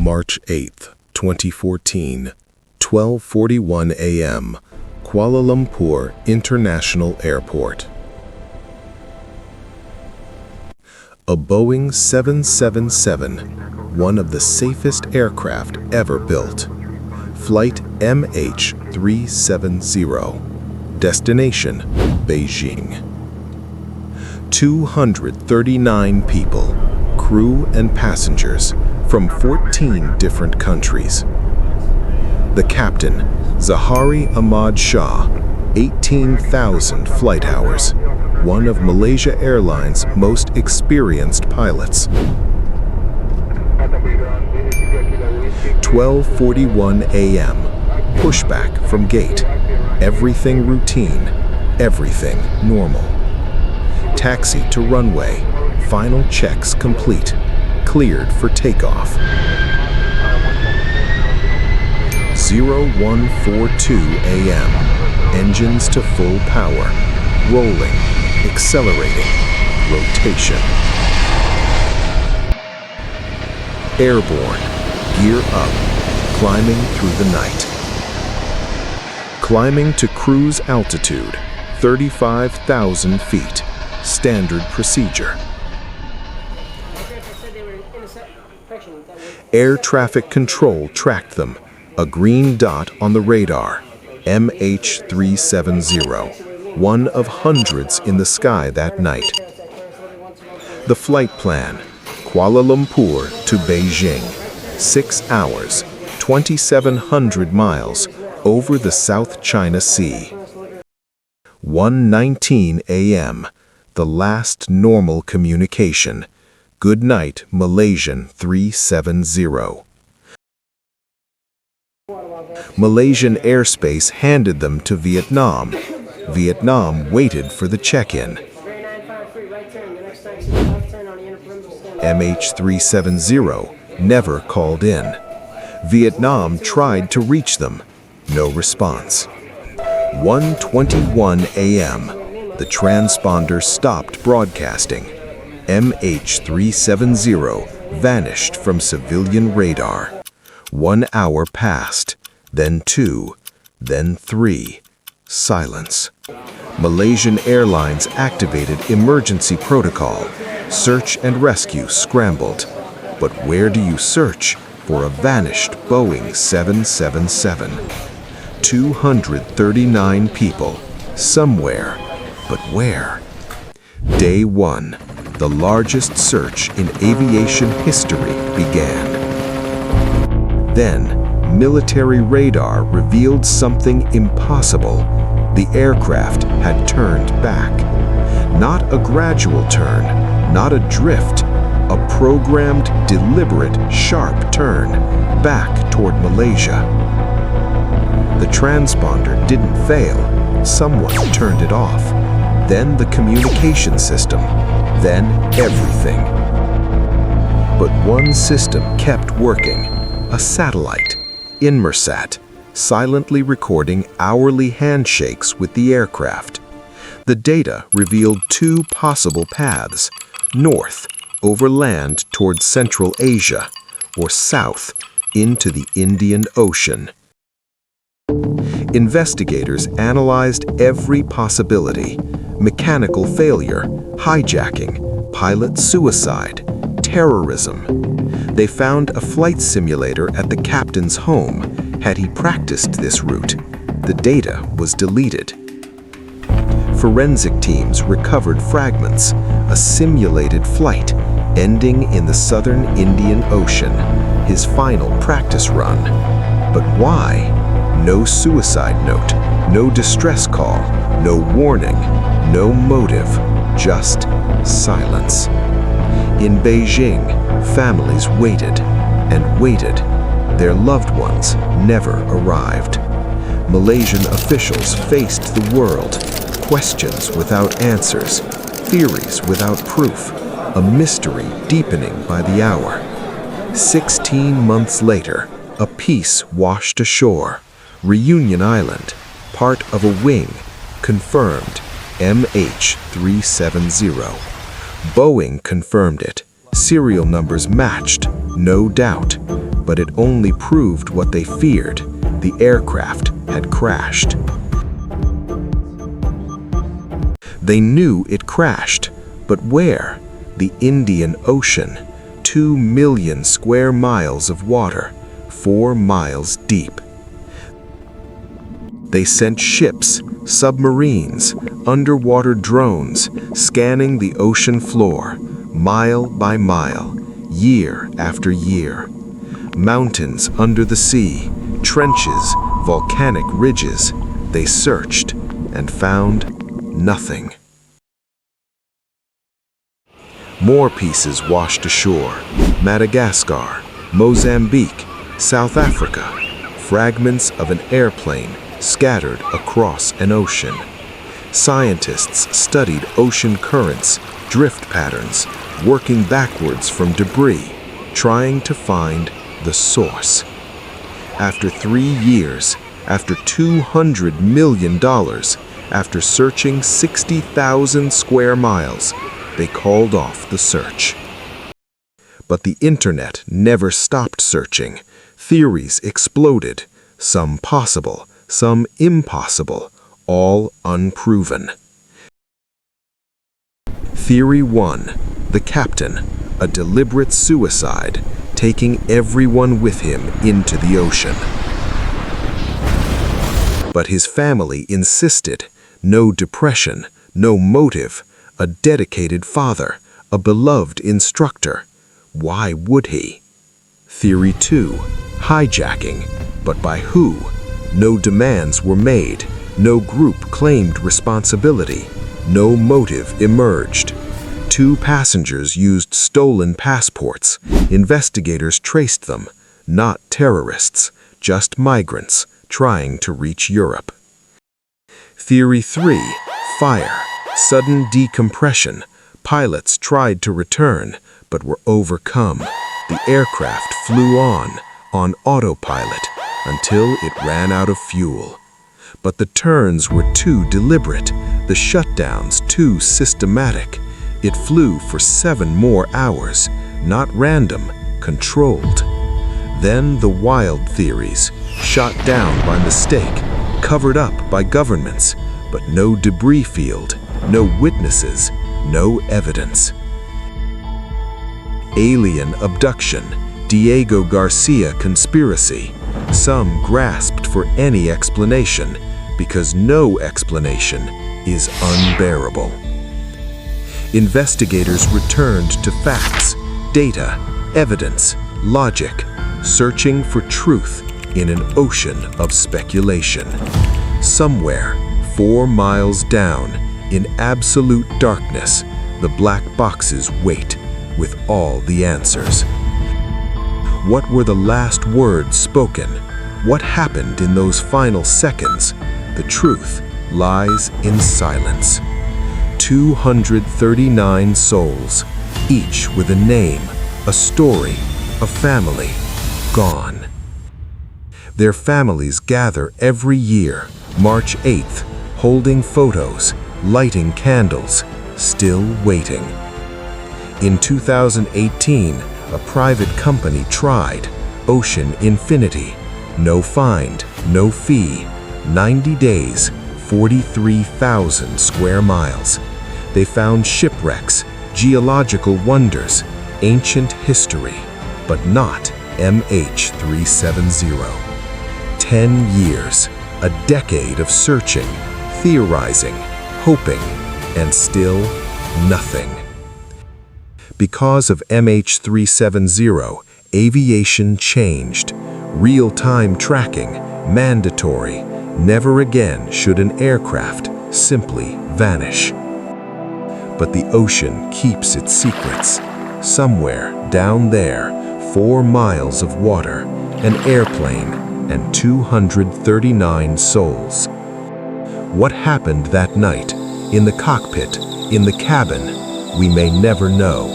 March 8, 2014, 12:41 a.m., Kuala Lumpur International Airport. A Boeing 777, one of the safest aircraft ever built. Flight MH370. Destination, Beijing. 239 people, crew and passengers from 14 different countries. The captain, Zahari Ahmad Shah, 18,000 flight hours, one of Malaysia Airlines' most experienced pilots. 12:41 a.m. Pushback from gate. Everything routine, everything normal. Taxi to runway. Final checks complete. Cleared for takeoff. 01:42 a.m. Engines to full power. Rolling, accelerating, rotation. Airborne, gear up, climbing through the night. Climbing to cruise altitude, 35,000 feet. Standard procedure. Air traffic control tracked them. A green dot on the radar. MH370, one of hundreds in the sky that night. The flight plan, Kuala Lumpur to Beijing, 6 hours, 2,700 miles over the South China Sea. 1:19 a.m., the last normal communication. Good night, Malaysian 370. Malaysian airspace handed them to Vietnam. Vietnam waited for the check-in. MH370 never called in. Vietnam tried to reach them. No response. 1:21 a.m. The transponder stopped broadcasting. MH370 vanished from civilian radar. 1 hour passed, then 2, then 3. Silence. Malaysian Airlines activated emergency protocol. Search and rescue scrambled. But where do you search for a vanished Boeing 777? 239 people, somewhere, but where? Day 1, the largest search in aviation history began. Then, military radar revealed something impossible. The aircraft had turned back. Not a gradual turn, not a drift, a programmed, deliberate, sharp turn back toward Malaysia. The transponder didn't fail. Someone turned it off. Then the communication system. Then everything. But one system kept working. A satellite, Inmarsat, silently recording hourly handshakes with the aircraft. The data revealed 2 possible paths: north, over land towards Central Asia, or south, into the Indian Ocean. Investigators analyzed every possibility: mechanical failure, hijacking, pilot suicide, terrorism. They found a flight simulator at the captain's home. Had he practiced this route? The data was deleted. Forensic teams recovered fragments, a simulated flight, ending in the southern Indian Ocean, his final practice run. But why? No suicide note, no distress call, no warning, no motive, just silence. In Beijing, families waited and waited. Their loved ones never arrived. Malaysian officials faced the world. Questions without answers, theories without proof, a mystery deepening by the hour. 16 months later, a peace washed ashore. Reunion Island, part of a wing, confirmed, MH370. Boeing confirmed it. Serial numbers matched, no doubt. But it only proved what they feared. The aircraft had crashed. They knew it crashed, but where? The Indian Ocean, 2 million square miles of water, 4 miles deep. They sent ships, submarines, underwater drones, scanning the ocean floor, mile by mile, year after year. Mountains under the sea, trenches, volcanic ridges. They searched and found nothing. More pieces washed ashore. Madagascar, Mozambique, South Africa. Fragments of an airplane scattered across an ocean. Scientists studied ocean currents, drift patterns, working backwards from debris, trying to find the source. After 3 years, after $200 million, after searching 60,000 square miles, they called off the search. But the internet never stopped searching. Theories exploded, some possible, some impossible, all unproven. Theory 1. The captain, a deliberate suicide, taking everyone with him into the ocean. But his family insisted. No depression, no motive, a dedicated father, a beloved instructor. Why would he? Theory 2. Hijacking, but by who? No demands were made, no group claimed responsibility, no motive emerged. 2 passengers used stolen passports. Investigators traced them. Not terrorists, just migrants trying to reach Europe. Theory 3. Fire, sudden decompression. Pilots tried to return, but were overcome. The aircraft flew on autopilot, until it ran out of fuel. But the turns were too deliberate, the shutdowns too systematic. It flew for 7 more hours, not random, controlled. Then the wild theories, shot down by mistake, covered up by governments, but no debris field, no witnesses, no evidence. Alien abduction, Diego Garcia conspiracy. Some grasped for any explanation, because no explanation is unbearable. Investigators returned to facts, data, evidence, logic, searching for truth in an ocean of speculation. Somewhere, 4 miles down, in absolute darkness, the black boxes wait with all the answers. What were the last words spoken? What happened in those final seconds? The truth lies in silence. 239 souls, each with a name, a story, a family, gone. Their families gather every year, March 8th, holding photos, lighting candles, still waiting. In 2018, a private company tried, Ocean Infinity. No find, no fee, 90 days, 43,000 square miles. They found shipwrecks, geological wonders, ancient history, but not MH370. 10 years, a decade of searching, theorizing, hoping, and still nothing. Because of MH370, aviation changed. Real-time tracking, mandatory. Never again should an aircraft simply vanish. But the ocean keeps its secrets. Somewhere down there, 4 miles of water, an airplane, and 239 souls. What happened that night, in the cockpit, in the cabin, we may never know.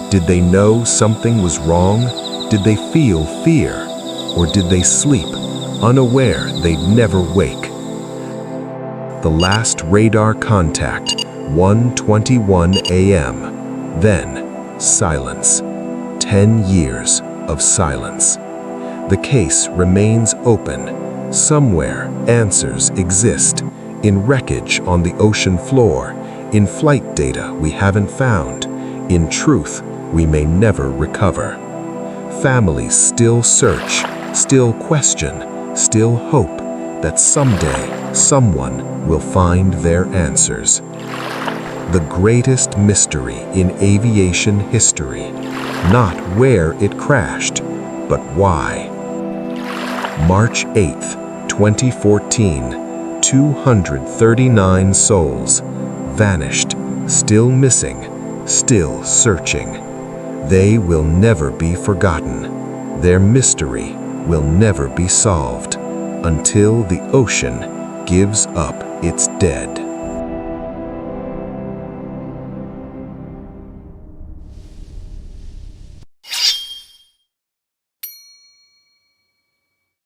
Did they know something was wrong? Did they feel fear? Or did they sleep, unaware they'd never wake? The last radar contact, 1:21 a.m. Then, silence. 10 years of silence. The case remains open. Somewhere, answers exist. In wreckage on the ocean floor, in flight data we haven't found, in truth we may never recover. Families still search, still question, still hope that someday someone will find their answers. The greatest mystery in aviation history, not where it crashed, but why. March 8th, 2014, 239 souls vanished, still missing, still searching. They will never be forgotten. Their mystery will never be solved until the ocean gives up its dead.